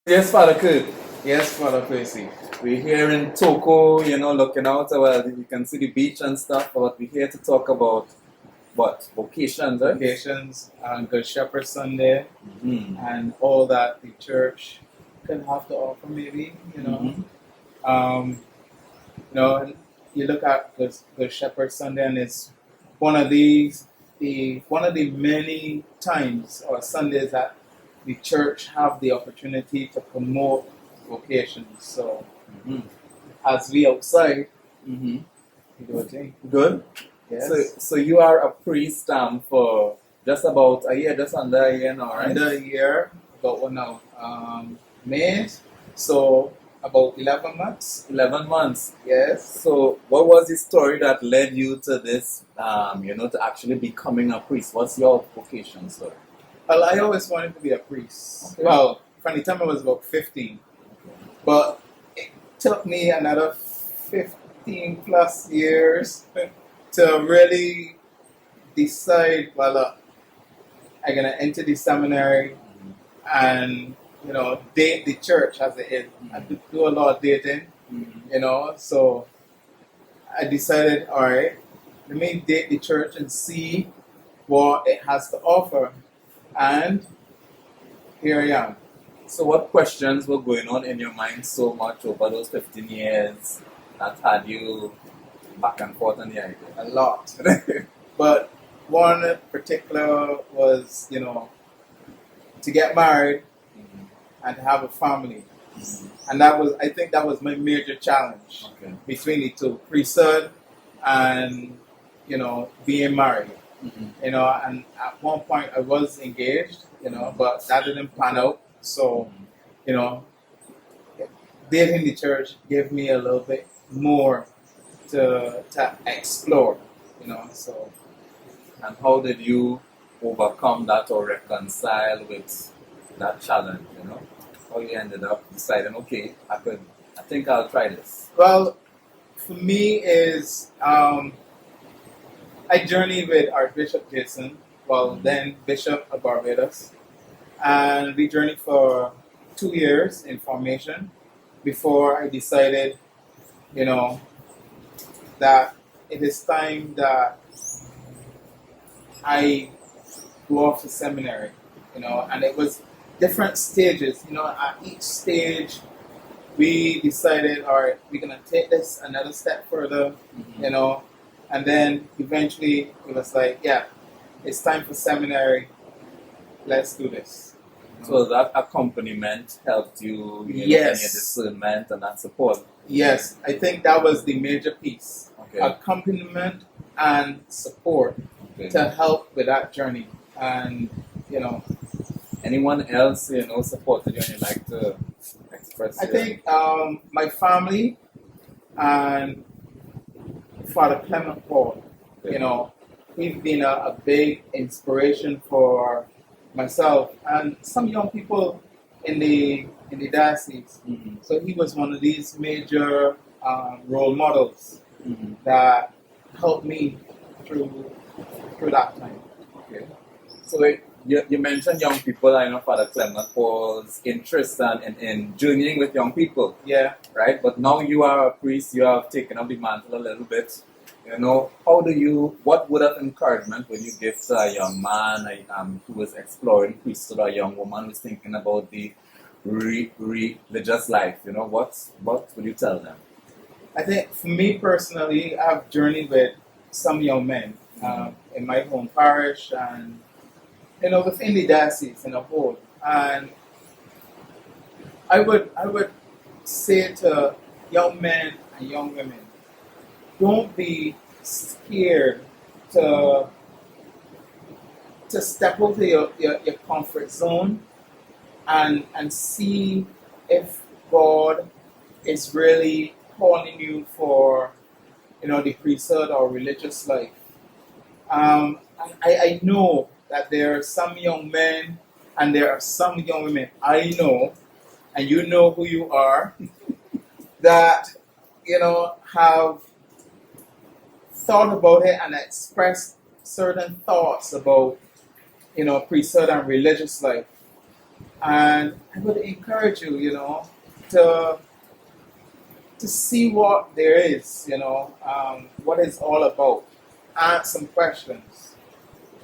Yes, Father Kirt. Yes, Father Percy. We're here in Toko, looking out. Well, you can see the beach and stuff, but we're here to talk about what? Vocations, right? Vocations and Good Shepherd Sunday Mm-hmm. and all that the church can have to offer, maybe, Mm-hmm. And you look at Good Shepherd Sunday, and it's one of the many times or Sundays that the church have the opportunity to promote vocations. So Mm-hmm. as we outside, Mm-hmm. you do a thing. Good. Yes. So you are a priest for just about a year, just under a year now, right? Under a year, about what now? May. So about 11 months. 11 months. Yes. So what was the story that led you to this, to actually becoming a priest? What's your vocation story? Well, I always wanted to be a priest. Okay. Well, from the time I was about 15. But it took me another 15 plus years to really decide, well, I'm going to enter the seminary and, date the church as it is. I do a lot of dating, so I decided, all right, let me date the church and see what it has to offer. And here I am. So what questions were going on in your mind so much over those 15 years that had you back and forth on the idea? A lot. But one particular was, to get married and have a family. And I think that was my major challenge between the two, priesthood and, being married. And at one point I was engaged, but that didn't pan out. So, dating the church gave me a little bit more to explore, so. And how did you overcome that or reconcile with that challenge, How you ended up deciding, okay, I think I'll try this. Well, for me is, I journeyed with Archbishop Jason, then Bishop of Barbados, and we journeyed for 2 years in formation before I decided, that it is time that I go off to seminary, and it was different stages, at each stage we decided, all right, we're going to take this another step further, and then eventually it was like, yeah, it's time for seminary, let's do this. So that accompaniment helped you, in your discernment and that support. Yes, I think that was the major piece. Okay. Accompaniment and support to help with that journey. And, anyone else, supported you and you'd like to express? I think my family and Father Clement Paul, he's been a big inspiration for myself and some young people in the diocese. Mm-hmm. So he was one of these major role models that helped me through that time. Okay. So you mentioned young people. I know Father Clement Paul's interest in journeying with young people. Yeah. Right? But now you are a priest, you have taken up the mantle a little bit. What word of encouragement would you give to a young man who is exploring priesthood, or a young woman who's thinking about the religious life? What would you tell them? I think for me personally, I've journeyed with some young men in my home parish and, within the diocese in a whole. And I would say to young men and young women, don't be scared to step out of your comfort zone and see if God is really calling you for, the priesthood or religious life. I know that there are some young men and there are some young women I know, and you know who you are, that, have thought about it and expressed certain thoughts about, priesthood and religious life. And I would encourage you, to see what there is, what it's all about. Ask some questions.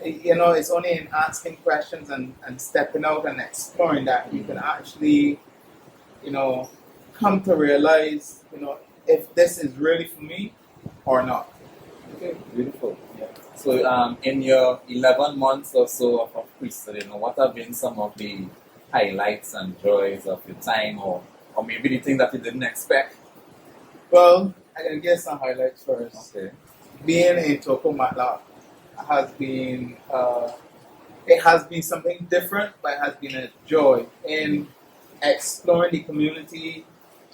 It's only in asking questions and stepping out and exploring that you can actually, come to realize, if this is really for me or not. Okay, beautiful. Yeah. So, in your 11 months or so of priesthood, what have been some of the highlights and joys of your time, or maybe the thing that you didn't expect? Well, I can get some highlights first. Okay. Being in Toko Matlock has been, it has been something different, but it has been a joy in exploring the community,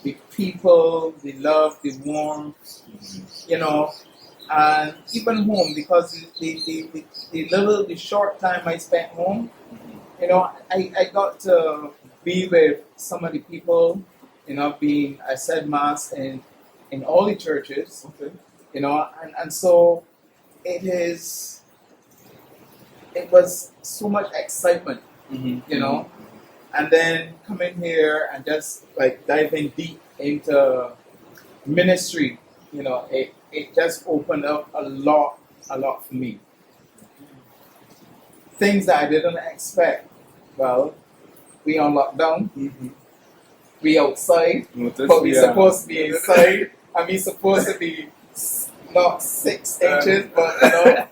the people, the love, the warmth, and even home, because the short time I spent home, I got to be with some of the people, I said mass in all the churches, Okay. and so it was so much excitement, and then coming here and just like diving deep into ministry, it just opened up a lot for me. Things that I didn't expect. Well, we on lockdown, we outside, but we supposed to be inside, and we supposed to be not 6 inches, but and,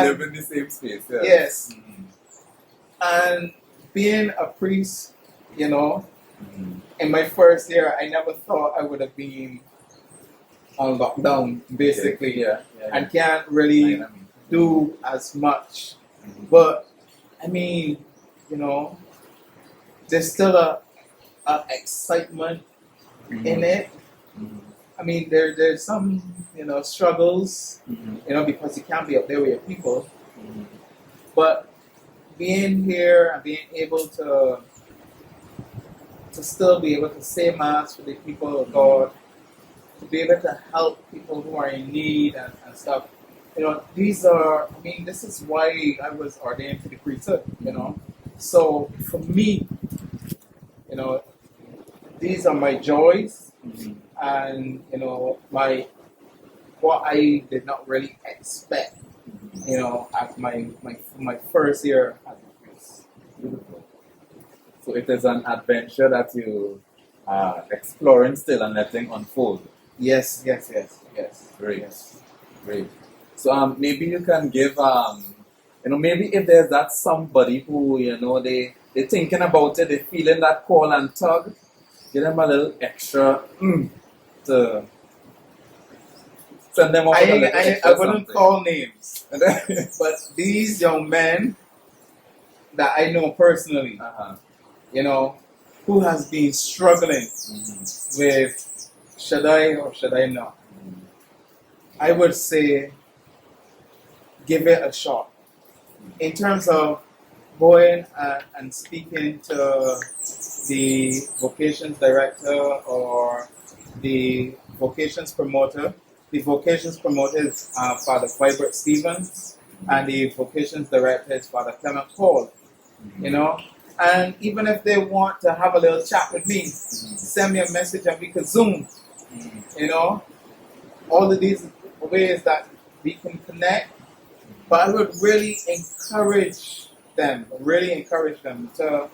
live in the same space. Yeah. yes, and being a priest, in my first year, I never thought I would have been on lockdown, basically, Yeah. and can't really do as much. But I mean, there's still a excitement in it. I mean, there's some struggles, because you can't be up there with your people. But being here and being able to still be able to say mass for the people of God, to be able to help people who are in need and stuff. This is why I was ordained to the priesthood, So for me, these are my joys and, what I did not really expect, as my first year as a priest. Beautiful. So it is an adventure that you are exploring still and letting unfold. Yes. Great. Yes. Great. So maybe you can give maybe if there's that somebody who they're thinking about it, they're feeling that call and tug, give them a little extra to send them off with a little I extra wouldn't something. call names, but these young men that I know personally, who has been struggling with should I or should I not, I would say give it a shot. In terms of going and speaking to the vocations director or the vocations promoter. The vocations promoter is Father Vibert Stevens, and the vocations director is Father Clement Paul. And even if they want to have a little chat with me, send me a message and we can Zoom. All of these ways that we can connect. But I would really encourage them to,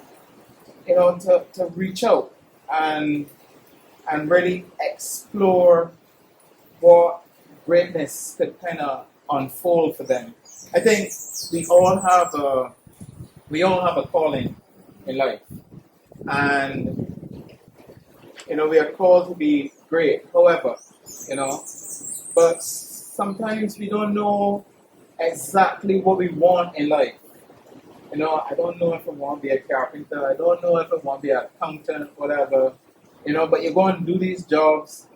to reach out and really explore what greatness could kind of unfold for them. I think we all have a calling in life, and we are called to be great. However, but sometimes we don't know exactly what we want in life. I don't know if I want to be a carpenter. I don't know if I want to be an accountant, whatever. But you're going to do these jobs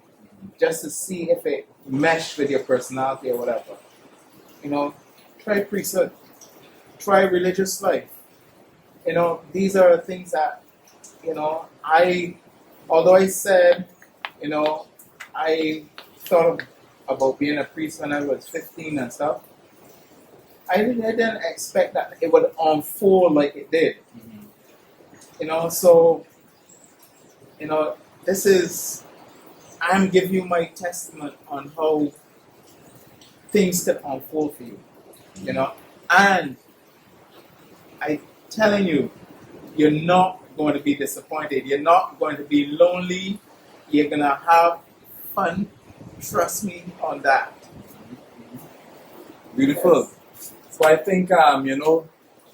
just to see if it mesh with your personality or whatever. Try priesthood. Try religious life. These are things that, although I said, I thought about being a priest when I was 15 and stuff, I didn't expect that it would unfold like it did. So this is, I'm giving you my testament on how things can unfold for you, and I telling you, you're not going to be disappointed. You're not going to be lonely. You're gonna have fun. Trust me on that. Beautiful. So I think,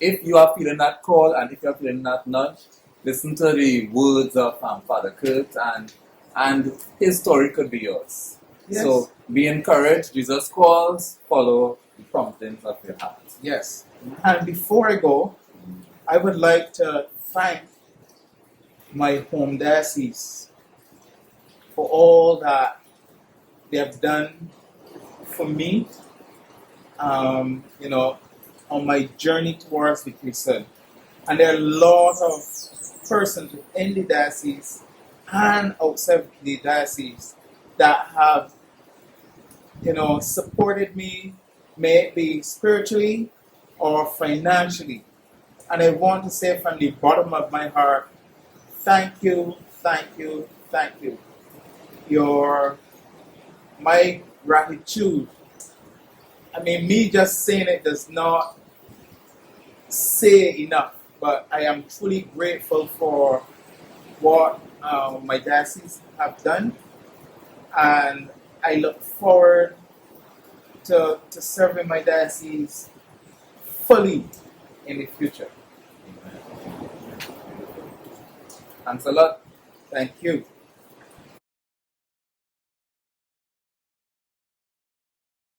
if you are feeling that call and if you are feeling that nudge, listen to the words of Father Kirt, and his story could be yours. Yes. So be encouraged. Jesus calls. Follow the promptings of your heart. Yes. And before I go, I would like to thank my home diocese for all that they have done for me, on my journey towards the priesthood. And there are a lot of persons within the diocese and outside the diocese that have, supported me, may it be spiritually or financially. And I want to say from the bottom of my heart, thank you, thank you, thank you. My gratitude, me just saying it does not say enough, but I am truly grateful for what my diocese have done, and I look forward to serving my diocese fully in the future. Thanks a lot. Thank you.